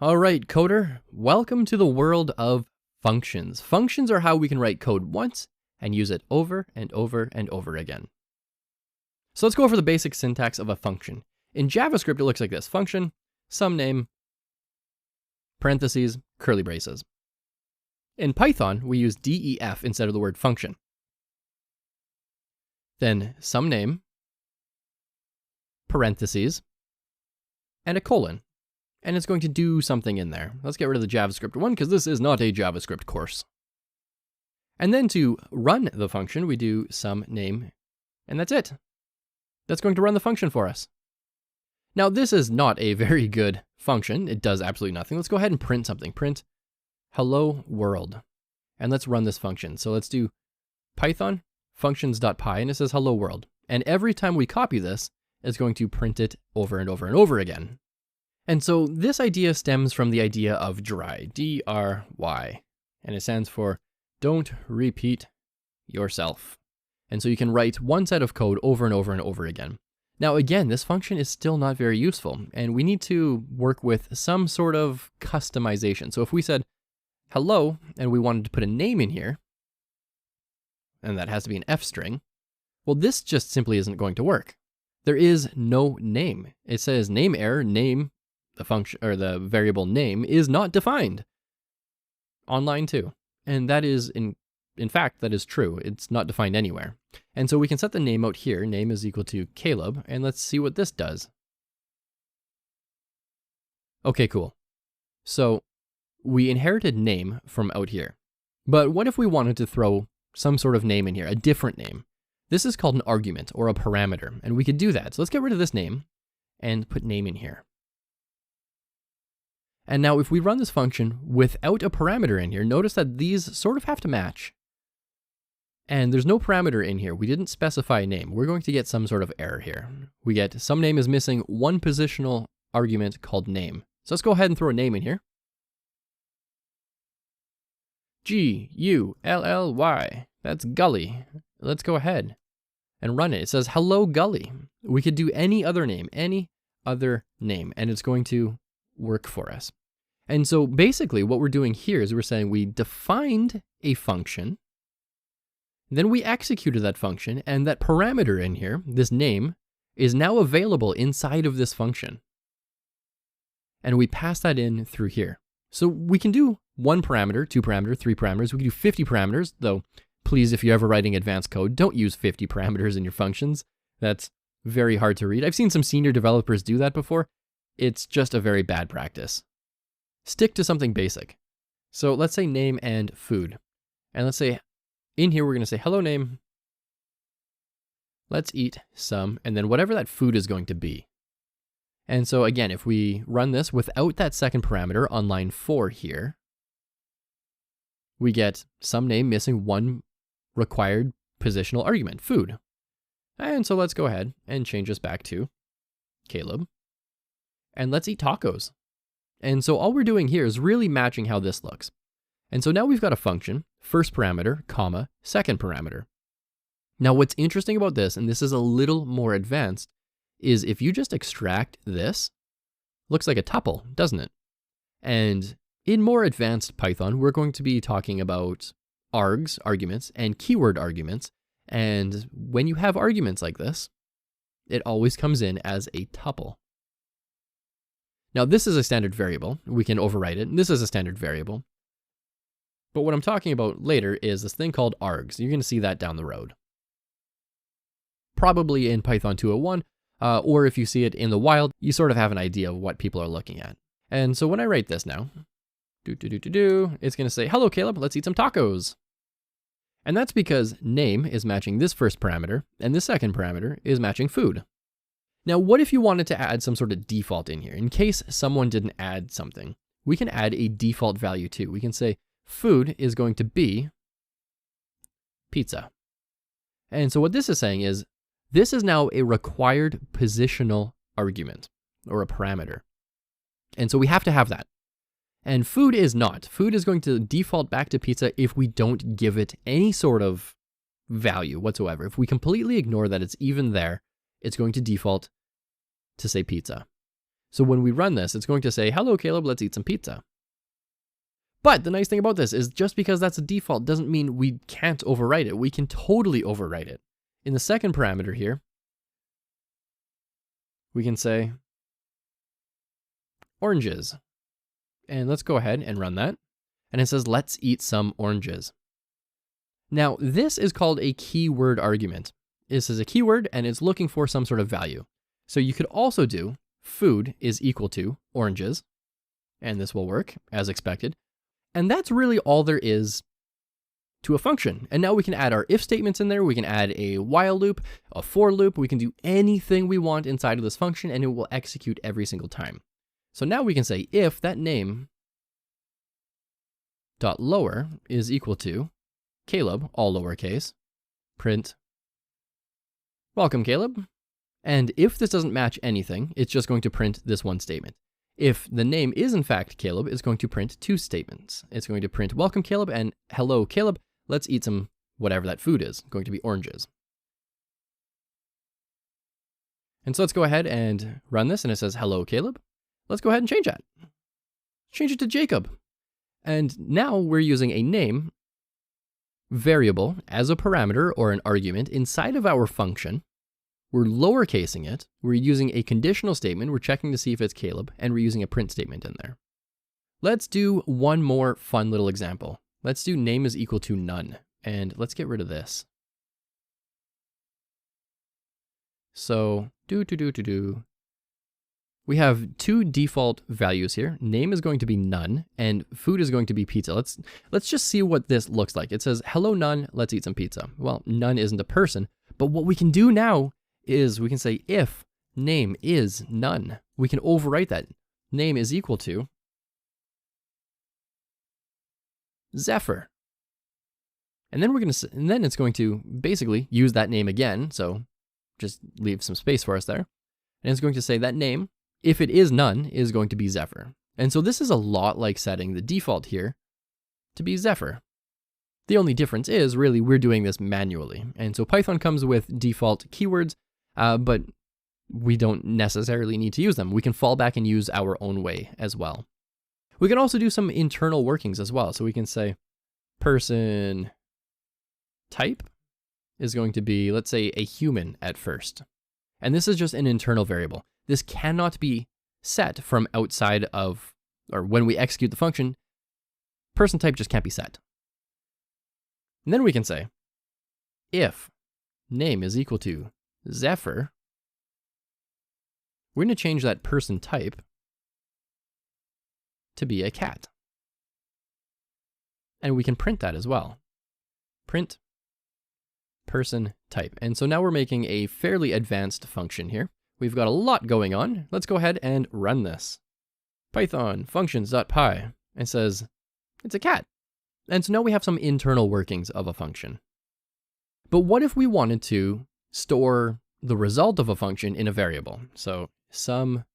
All right, coder, welcome to the world of functions. Functions are how we can write code once and use it over and over and over again. So let's go over the basic syntax of a function. In JavaScript, it looks like this: function, some name, parentheses, curly braces. In Python, we use def instead of the word function. Then some name, parentheses, and a colon. And it's going to do something in there. Let's get rid of the JavaScript one because this is not a JavaScript course. And then to run the function, we do some name, and that's it. That's going to run the function for us. Now, this is not a very good function. It does absolutely nothing. Let's go ahead and print something. Print hello world. And let's run this function. So let's do Python functions.py, and it says hello world. And every time we copy this, it's going to print it over and over and over again. And so this idea stems from the idea of DRY, D-R-Y, and it stands for don't repeat yourself. And so you can write one set of code over and over and over again. Now again, this function is still not very useful, and we need to work with some sort of customization. So if we said hello, and we wanted to put a name in here, and that has to be an F string, well, this just simply isn't going to work. There is no name. It says name error, name, the function or the variable name is not defined on line 2. And that is, in fact, that is true. It's not defined anywhere. And so we can set the name out here. Name is equal to Caleb. And let's see what this does. Okay, cool. So we inherited name from out here. But what if we wanted to throw some sort of name in here, a different name? This is called an argument or a parameter. And we could do that. So let's get rid of this name and put name in here. And now if we run this function without a parameter in here, notice that these sort of have to match. And there's no parameter in here. We didn't specify a name. We're going to get some sort of error here. We get some name is missing one positional argument called name. So let's go ahead and throw a name in here. G-U-L-L-Y. That's Gully. Let's go ahead and run it. It says hello Gully. We could do any other name, and it's going to work for us. And so basically what we're doing here is we're saying we defined a function, then we executed that function, and that parameter in here, this name, is now available inside of this function. And we pass that in through here. So we can do 1 parameter, 2 parameter, 3 parameters. We can do 50 parameters, though please, if you're ever writing advanced code, don't use 50 parameters in your functions. That's very hard to read. I've seen some senior developers do that before. It's just a very bad practice. Stick to something basic. So let's say name and food. And let's say in here, we're going to say hello name. Let's eat some, and then whatever that food is going to be. And so again, if we run this without that second parameter on line 4 here, we get some name missing one required positional argument, food. And so let's go ahead and change this back to Caleb. And let's eat tacos. And so all we're doing here is really matching how this looks. And so now we've got a function, first parameter, comma, second parameter. Now what's interesting about this, and this is a little more advanced, is if you just extract this, looks like a tuple, doesn't it? And in more advanced Python, we're going to be talking about args, arguments, and keyword arguments. And when you have arguments like this, it always comes in as a tuple. Now this is a standard variable. We can overwrite it. This is a standard variable. But what I'm talking about later is this thing called args. You're going to see that down the road. Probably in Python 201, or if you see it in the wild, you sort of have an idea of what people are looking at. And so when I write this now, it's going to say, hello Caleb, let's eat some tacos. And that's because name is matching this first parameter, and this second parameter is matching food. Now, what if you wanted to add some sort of default in here? In case someone didn't add something, we can add a default value too. We can say food is going to be pizza. And so what this is saying is, this is now a required positional argument or a parameter. And so we have to have that. And food is not. Food is going to default back to pizza if we don't give it any sort of value whatsoever. If we completely ignore that it's even there, it's going to default to say pizza. So when we run this, it's going to say, hello, Caleb, let's eat some pizza. But the nice thing about this is just because that's a default doesn't mean we can't overwrite it. We can totally overwrite it. In the second parameter here, we can say oranges. And let's go ahead and run that. And it says, let's eat some oranges. Now, this is called a keyword argument. This is a keyword and it's looking for some sort of value. So you could also do food is equal to oranges, and this will work as expected. And that's really all there is to a function. And now we can add our if statements in there. We can add a while loop, a for loop. We can do anything we want inside of this function and it will execute every single time. So now we can say if that name dot lower is equal to Caleb, all lowercase, print welcome Caleb. And if this doesn't match anything, it's just going to print this one statement. If the name is in fact Caleb, it's going to print two statements. It's going to print welcome Caleb and hello Caleb, let's eat some whatever that food is, going to be oranges. And so let's go ahead and run this and it says hello Caleb. Let's go ahead and change that. Change it to Jacob. And now we're using a name variable as a parameter or an argument inside of our function. We're lowercasing it, we're using a conditional statement, we're checking to see if it's Caleb, and we're using a print statement in there. Let's do one more fun little example. Let's do name is equal to none, and let's get rid of this. So, we have two default values here. Name is going to be none, and food is going to be pizza. Let's just see what this looks like. It says, hello none, let's eat some pizza. Well, none isn't a person, but what we can do now is we can say if name is none, we can overwrite that. Name is equal to Zephyr. And then it's going to basically use that name again. So just leave some space for us there. And it's going to say that name, if it is none, is going to be Zephyr. And so this is a lot like setting the default here to be Zephyr. The only difference is really we're doing this manually. And so Python comes with default keywords, but we don't necessarily need to use them. We can fall back and use our own way as well. We can also do some internal workings as well. So we can say person type is going to be, let's say, a human at first. And this is just an internal variable. This cannot be set from outside of, or when we execute the function, person type just can't be set. And then we can say, if name is equal to Zephyr, we're going to change that person type to be a cat. And we can print that as well. Print person type. And so now we're making a fairly advanced function here. We've got a lot going on. Let's go ahead and run this. Python functions.py. It says it's a cat. And so now we have some internal workings of a function. But what if we wanted to store the result of a function in a variable? So some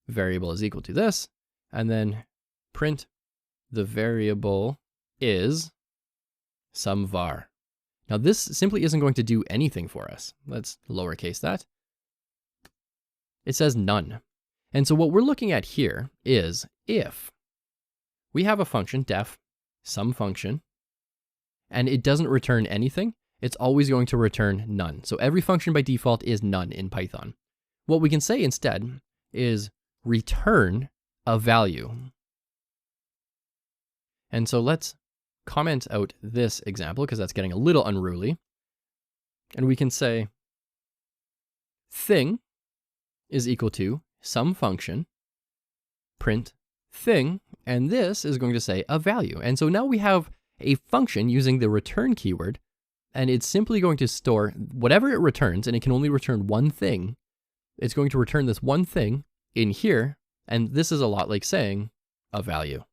variable is equal to this, and then print the variable is some var. Now this simply isn't going to do anything for us. Let's lowercase that. It says none. And so what we're looking at here is if we have a function, def some function, and it doesn't return anything, it's always going to return none. So every function by default is none in Python. What we can say instead is return a value. And so let's comment out this example because that's getting a little unruly. And we can say thing is equal to some function, print thing, and this is going to say a value. And so now we have a function using the return keyword, and it's simply going to store whatever it returns, and it can only return one thing. It's going to return this one thing in here, and this is a lot like saying a value,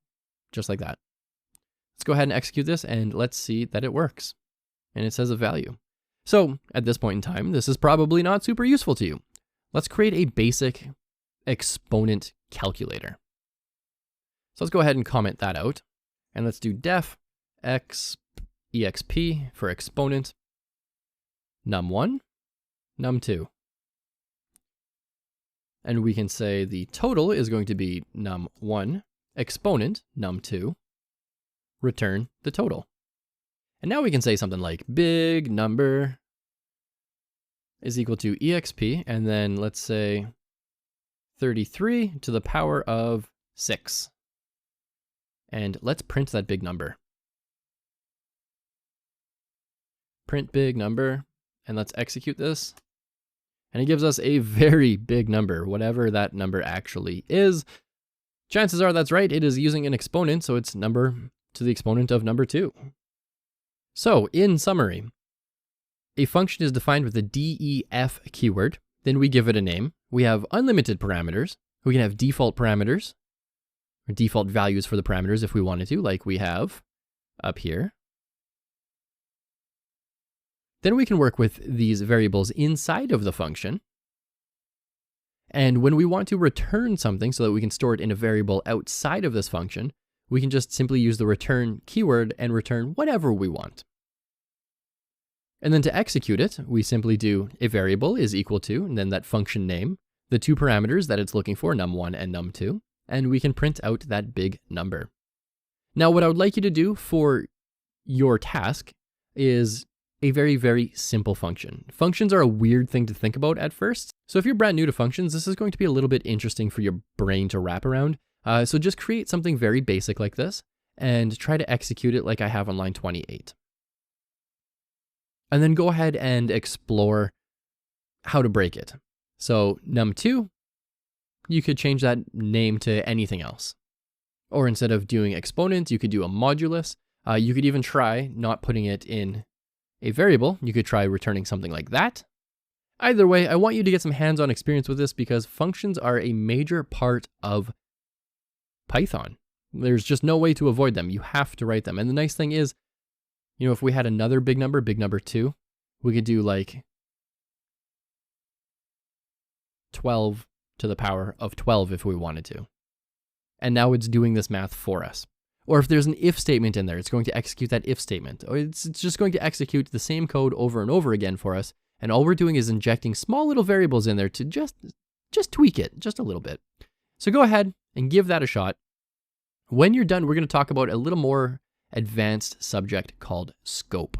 just like that. Let's go ahead and execute this, and let's see that it works. And it says a value. So at this point in time, this is probably not super useful to you. Let's create a basic exponent calculator. So let's go ahead and comment that out, and let's do def exp for exponent num1, num2. And we can say the total is going to be num1, exponent num2, return the total. And now we can say something like big number is equal to exp, and then let's say 33 to the power of 6. And let's print that big number. Print big number, and let's execute this. And it gives us a very big number, whatever that number actually is. Chances are that's right, it is using an exponent, so it's number to the exponent of number 2. So, in summary, a function is defined with a def keyword, then we give it a name. We have unlimited parameters. We can have default parameters, or default values for the parameters if we wanted to, like we have up here. Then we can work with these variables inside of the function. And when we want to return something so that we can store it in a variable outside of this function, we can just simply use the return keyword and return whatever we want. And then to execute it, we simply do a variable is equal to, and then that function name, the 2 parameters that it's looking for, num1 and num2, and we can print out that big number. Now, what I would like you to do for your task is a very, very simple function. Functions are a weird thing to think about at first. So if you're brand new to functions, this is going to be a little bit interesting for your brain to wrap around. So just create something very basic like this and try to execute it like I have on line 28. And then go ahead and explore how to break it. So num2, you could change that name to anything else. Or instead of doing exponent, you could do a modulus. You could even try not putting it in a variable. You could try returning something like that. Either way, I want you to get some hands-on experience with this because functions are a major part of Python. There's just no way to avoid them. You have to write them. And the nice thing is, you know, if we had another big number 2, we could do like 12 to the power of 12 if we wanted to. And now it's doing this math for us. Or if there's an if statement in there, it's going to execute that if statement. Or it's just going to execute the same code over and over again for us. And all we're doing is injecting small little variables in there to just tweak it just a little bit. So go ahead and give that a shot. When you're done, we're going to talk about a little more advanced subject called scope.